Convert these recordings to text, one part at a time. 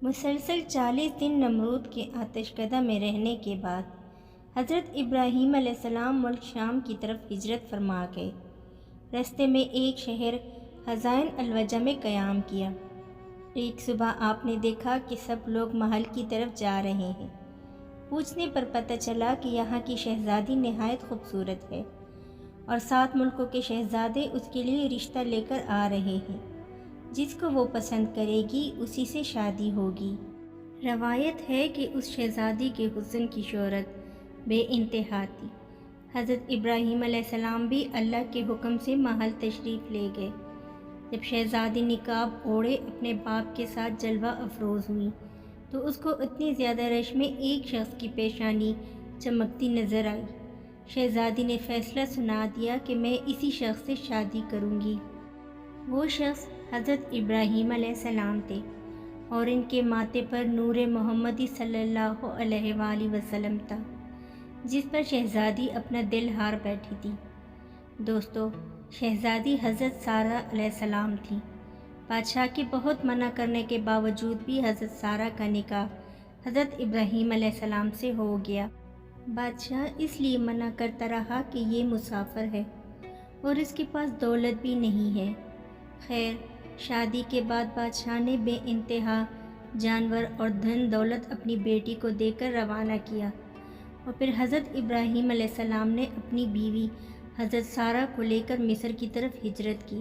مسلسل 40 دن نمرود کے آتش کدہ میں رہنے کے بعد حضرت ابراہیم علیہ السلام ملک شام کی طرف ہجرت فرما گئے۔ راستے میں ایک شہر حزائن الوجہ میں قیام کیا۔ ایک صبح آپ نے دیکھا کہ سب لوگ محل کی طرف جا رہے ہیں۔ پوچھنے پر پتہ چلا کہ یہاں کی شہزادی نہایت خوبصورت ہے اور 7 ملکوں کے شہزادے اس کے لیے رشتہ لے کر آ رہے ہیں۔ جس کو وہ پسند کرے گی اسی سے شادی ہوگی۔ روایت ہے کہ اس شہزادی کے حسن کی شہرت بے انتہا تھی۔ حضرت ابراہیم علیہ السلام بھی اللہ کے حکم سے محل تشریف لے گئے۔ جب شہزادی نقاب اوڑھے اپنے باپ کے ساتھ جلوہ افروز ہوئی تو اس کو اتنی زیادہ رش میں ایک شخص کی پیشانی چمکتی نظر آئی۔ شہزادی نے فیصلہ سنا دیا کہ میں اسی شخص سے شادی کروں گی۔ وہ شخص حضرت ابراہیم علیہ السلام تھے اور ان کے ماتھے پر نور محمدی صلی اللہ علیہ وآلہ وسلم تھا، جس پر شہزادی اپنا دل ہار بیٹھی تھی۔ دوستو، شہزادی حضرت سارہ علیہ السلام تھی۔ بادشاہ کے بہت منع کرنے کے باوجود بھی حضرت سارہ کا نکاح حضرت ابراہیم علیہ السلام سے ہو گیا۔ بادشاہ اس لیے منع کرتا رہا کہ یہ مسافر ہے اور اس کے پاس دولت بھی نہیں ہے۔ خیر، شادی کے بعد بادشاہ نے بے انتہا جانور اور دھن دولت اپنی بیٹی کو دے کر روانہ کیا اور پھر حضرت ابراہیم علیہ السلام نے اپنی بیوی حضرت سارہ کو لے کر مصر کی طرف ہجرت کی۔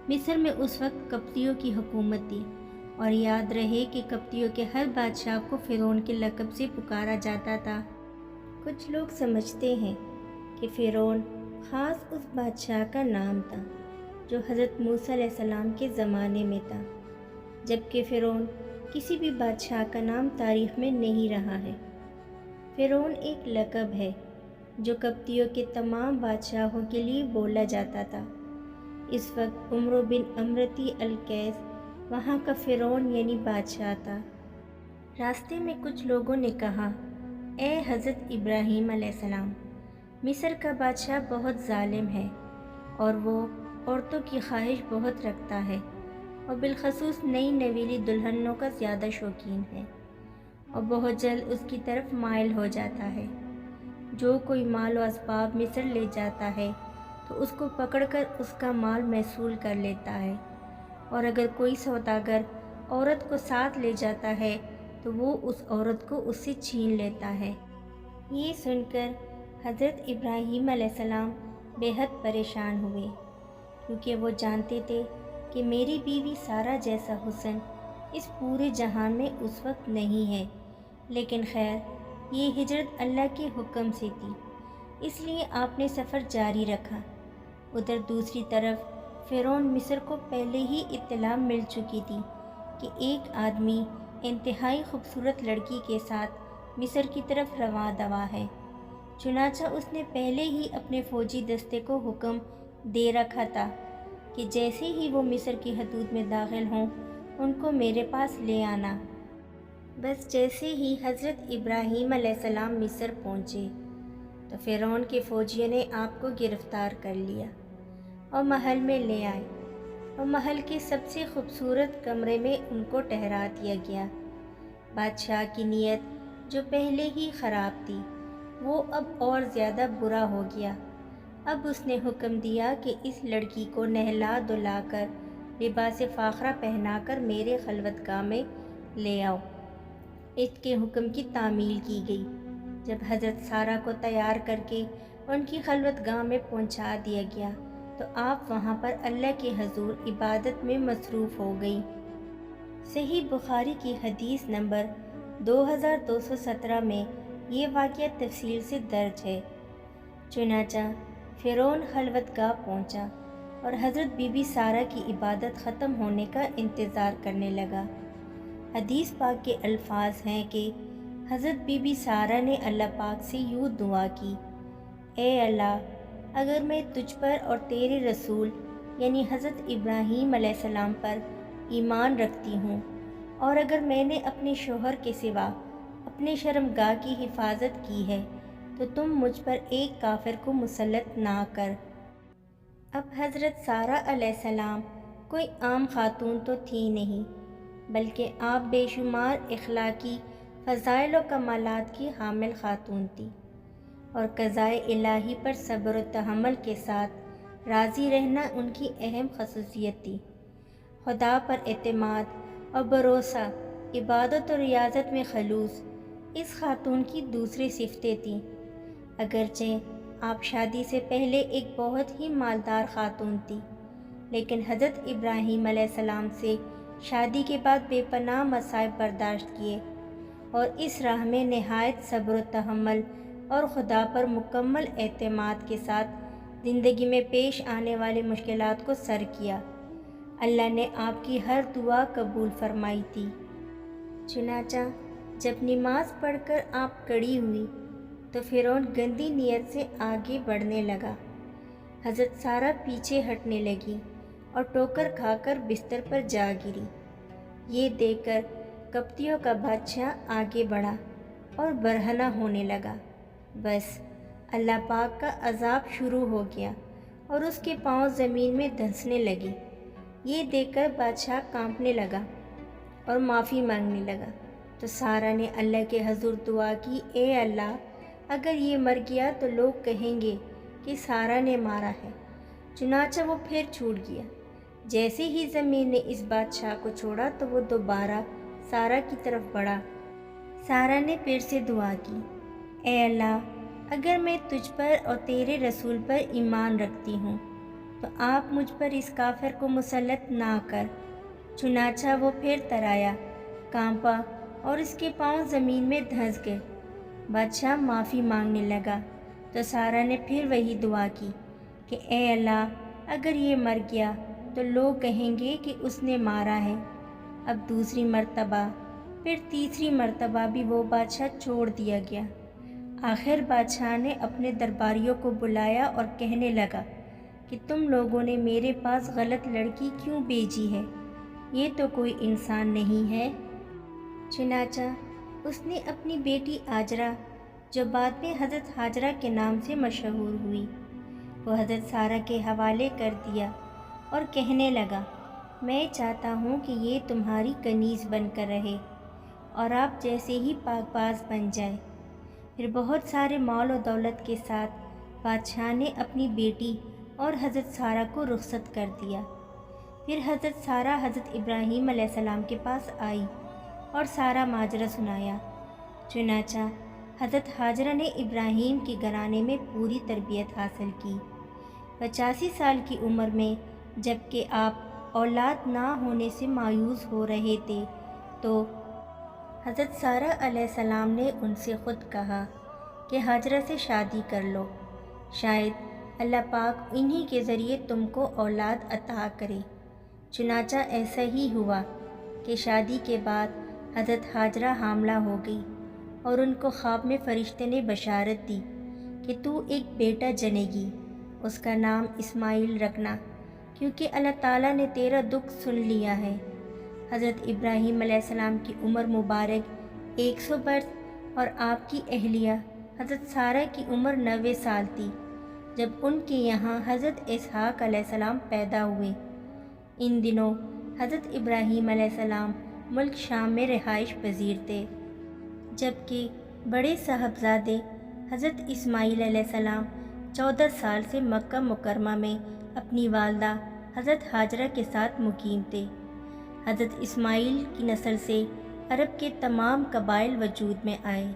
مصر میں اس وقت قبطیوں کی حکومت تھی اور یاد رہے کہ قبطیوں کے ہر بادشاہ کو فرعون کے لقب سے پکارا جاتا تھا۔ کچھ لوگ سمجھتے ہیں کہ فرعون خاص اس بادشاہ کا نام تھا جو حضرت موسیٰ علیہ السلام کے زمانے میں تھا، جبکہ فرعون کسی بھی بادشاہ کا نام تاریخ میں نہیں رہا ہے۔ فرعون ایک لقب ہے جو قبطیوں کے تمام بادشاہوں کے لیے بولا جاتا تھا۔ اس وقت عمرو بن امرتی القیس وہاں کا فرعون یعنی بادشاہ تھا۔ راستے میں کچھ لوگوں نے کہا، اے حضرت ابراہیم علیہ السلام، مصر کا بادشاہ بہت ظالم ہے اور وہ عورتوں کی خواہش بہت رکھتا ہے اور بالخصوص نئی نویلی دلہنوں کا زیادہ شوقین ہے اور بہت جلد اس کی طرف مائل ہو جاتا ہے۔ جو کوئی مال و اسباب مصر لے جاتا ہے تو اس کو پکڑ کر اس کا مال موصول کر لیتا ہے، اور اگر کوئی سوداگر عورت کو ساتھ لے جاتا ہے تو وہ اس عورت کو اس سے چھین لیتا ہے۔ یہ سن کر حضرت ابراہیم علیہ السلام بے حد پریشان ہوئے، کیونکہ وہ جانتے تھے کہ میری بیوی سارہ جیسا حسن اس پورے جہان میں اس وقت نہیں ہے۔ لیکن خیر، یہ ہجرت اللہ کے حکم سے تھی، اس لیے آپ نے سفر جاری رکھا۔ ادھر دوسری طرف فرعون مصر کو پہلے ہی اطلاع مل چکی تھی کہ ایک آدمی انتہائی خوبصورت لڑکی کے ساتھ مصر کی طرف رواں دوا ہے۔ چنانچہ اس نے پہلے ہی اپنے فوجی دستے کو حکم دے رکھا تھا کہ جیسے ہی وہ مصر کی حدود میں داخل ہوں ان کو میرے پاس لے آنا۔ بس جیسے ہی حضرت ابراہیم علیہ السلام مصر پہنچے تو فرعون کے فوجیوں نے آپ کو گرفتار کر لیا اور محل میں لے آئے، اور محل کے سب سے خوبصورت کمرے میں ان کو ٹھہرا دیا گیا۔ بادشاہ کی نیت جو پہلے ہی خراب تھی وہ اب اور زیادہ برا ہو گیا۔ اب اس نے حکم دیا کہ اس لڑکی کو نہلا دھلا کر لباس فاخرہ پہنا کر میرے خلوت گاہ میں لے آؤ۔ اس کے حکم کی تعمیل کی گئی۔ جب حضرت سارہ کو تیار کر کے ان کی خلوت گاہ میں پہنچا دیا گیا تو آپ وہاں پر اللہ کے حضور عبادت میں مصروف ہو گئی۔ صحیح بخاری کی حدیث نمبر 2217 میں یہ واقعہ تفصیل سے درج ہے۔ چنانچہ فرعون خلوت گاہ پہنچا اور حضرت بی بی سارہ کی عبادت ختم ہونے کا انتظار کرنے لگا۔ حدیث پاک کے الفاظ ہیں کہ حضرت بی بی سارہ نے اللہ پاک سے یوں دعا کی، اے اللہ، اگر میں تجھ پر اور تیرے رسول یعنی حضرت ابراہیم علیہ السلام پر ایمان رکھتی ہوں، اور اگر میں نے اپنے شوہر کے سوا اپنے شرمگاہ کی حفاظت کی ہے تو تم مجھ پر ایک کافر کو مسلط نہ کر۔ اب حضرت سارہ علیہ السلام کوئی عام خاتون تو تھی نہیں، بلکہ آپ بے شمار اخلاقی فضائل و کمالات کی حامل خاتون تھی، اور قضائے الہی پر صبر و تحمل کے ساتھ راضی رہنا ان کی اہم خصوصیت تھی۔ خدا پر اعتماد اور بھروسہ، عبادت و ریاضت میں خلوص اس خاتون کی دوسری صفتیں تھیں۔ اگرچہ آپ شادی سے پہلے ایک بہت ہی مالدار خاتون تھی، لیکن حضرت ابراہیم علیہ السلام سے شادی کے بعد بے پناہ مصائب برداشت کیے، اور اس راہ میں نہایت صبر و تحمل اور خدا پر مکمل اعتماد کے ساتھ زندگی میں پیش آنے والی مشکلات کو سر کیا۔ اللہ نے آپ کی ہر دعا قبول فرمائی تھی۔ چنانچہ جب نماز پڑھ کر آپ کھڑی ہوئی تو فرعون گندی نیت سے آگے بڑھنے لگا۔ حضرت سارہ پیچھے ہٹنے لگی اور ٹھوکر کھا کر بستر پر جا گری۔ یہ دیکھ کر قبطیوں کا بادشاہ آگے بڑھا اور برہنہ ہونے لگا۔ بس اللہ پاک کا عذاب شروع ہو گیا اور اس کے پاؤں زمین میں دھنسنے لگے۔ یہ دیکھ کر بادشاہ کانپنے لگا اور معافی مانگنے لگا، تو سارہ نے اللہ کے حضور دعا کی، اے اللہ، اگر یہ مر گیا تو لوگ کہیں گے کہ سارہ نے مارا ہے۔ چنانچہ وہ پھر چھوٹ گیا۔ جیسے ہی زمین نے اس بادشاہ کو چھوڑا تو وہ دوبارہ سارہ کی طرف بڑھا۔ سارہ نے پھر سے دعا کی، اے اللہ، اگر میں تجھ پر اور تیرے رسول پر ایمان رکھتی ہوں تو آپ مجھ پر اس کافر کو مسلط نہ کر۔ چنانچہ وہ پھر ترایا، کانپا اور اس کے پاؤں زمین میں دھنس گئے۔ بادشاہ معافی مانگنے لگا تو سارہ نے پھر وہی دعا کی کہ اے اللہ، اگر یہ مر گیا تو لوگ کہیں گے کہ اس نے مارا ہے۔ اب دوسری مرتبہ، پھر تیسری مرتبہ بھی وہ بادشاہ چھوڑ دیا گیا۔ آخر بادشاہ نے اپنے درباریوں کو بلایا اور کہنے لگا کہ تم لوگوں نے میرے پاس غلط لڑکی کیوں بھیجی ہے؟ یہ تو کوئی انسان نہیں ہے۔ چنانچہ اس نے اپنی بیٹی ہاجرہ، جو بعد میں حضرت ہاجرہ کے نام سے مشہور ہوئی، وہ حضرت سارہ کے حوالے کر دیا اور کہنے لگا، میں چاہتا ہوں کہ یہ تمہاری کنیز بن کر رہے اور آپ جیسے ہی پاک باز بن جائے۔ پھر بہت سارے مال و دولت کے ساتھ بادشاہ نے اپنی بیٹی اور حضرت سارہ کو رخصت کر دیا۔ پھر حضرت سارہ حضرت ابراہیم علیہ السلام کے پاس آئی اور سارا ماجرا سنایا۔ چنانچہ حضرت ہاجرہ نے ابراہیم کے گھرانے میں پوری تربیت حاصل کی۔ 85 سال کی عمر میں جب کہ آپ اولاد نہ ہونے سے مایوس ہو رہے تھے تو حضرت سارہ علیہ السلام نے ان سے خود کہا کہ ہاجرہ سے شادی کر لو، شاید اللہ پاک انہی کے ذریعے تم کو اولاد عطا کرے۔ چنانچہ ایسا ہی ہوا کہ شادی کے بعد حضرت ہاجرہ حاملہ ہو گئی اور ان کو خواب میں فرشتے نے بشارت دی کہ تو ایک بیٹا جنے گی، اس کا نام اسماعیل رکھنا، کیونکہ اللہ تعالیٰ نے تیرا دکھ سن لیا ہے۔ حضرت ابراہیم علیہ السلام کی عمر مبارک 100 برس اور آپ کی اہلیہ حضرت سارہ کی عمر 90 سال تھی جب ان کے یہاں حضرت اسحاق علیہ السلام پیدا ہوئے۔ ان دنوں حضرت ابراہیم علیہ السلام ملک شام میں رہائش پذیر تھے، جبکہ بڑے صاحبزادے حضرت اسماعیل علیہ السلام 14 سال سے مکہ مکرمہ میں اپنی والدہ حضرت ہاجرہ کے ساتھ مقیم تھے۔ حضرت اسماعیل کی نسل سے عرب کے تمام قبائل وجود میں آئے۔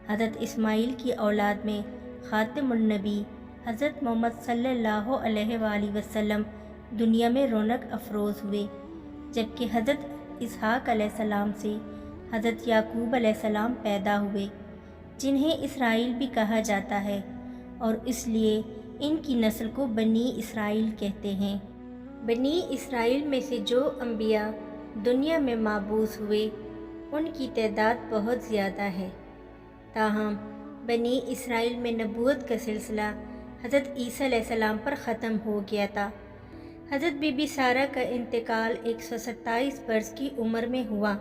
حضرت اسماعیل کی اولاد میں خاتم النبی حضرت محمد صلی اللہ علیہ وآلہ وسلم دنیا میں رونق افروز ہوئے، جبکہ حضرت اسحاق علیہ السلام سے حضرت یعقوب علیہ السلام پیدا ہوئے، جنہیں اسرائیل بھی کہا جاتا ہے، اور اس لیے ان کی نسل کو بنی اسرائیل کہتے ہیں۔ بنی اسرائیل میں سے جو انبیاء دنیا میں مبعوث ہوئے ان کی تعداد بہت زیادہ ہے، تاہم بنی اسرائیل میں نبوت کا سلسلہ حضرت عیسیٰ علیہ السلام پر ختم ہو گیا تھا۔ حضرت بی بی سارہ کا انتقال 127 برس کی عمر میں ہوا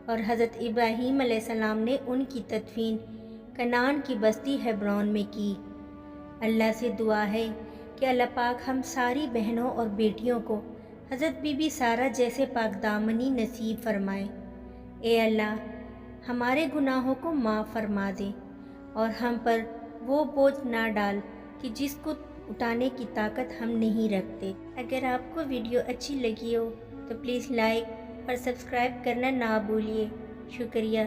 اور حضرت ابراہیم علیہ السلام نے ان کی تدفین کنعان کی بستی ہیبرون میں کی۔ اللہ سے دعا ہے کہ اللہ پاک ہم ساری بہنوں اور بیٹیوں کو حضرت بی بی سارہ جیسے پاک دامنی نصیب فرمائے۔ اے اللہ، ہمارے گناہوں کو معاف فرما دے اور ہم پر وہ بوجھ نہ ڈال کہ جس کو اٹھانے کی طاقت ہم نہیں رکھتے۔ اگر آپ کو ویڈیو اچھی لگی ہو تو پلیز لائک اور سبسکرائب کرنا نہ بھولیے۔ شکریہ۔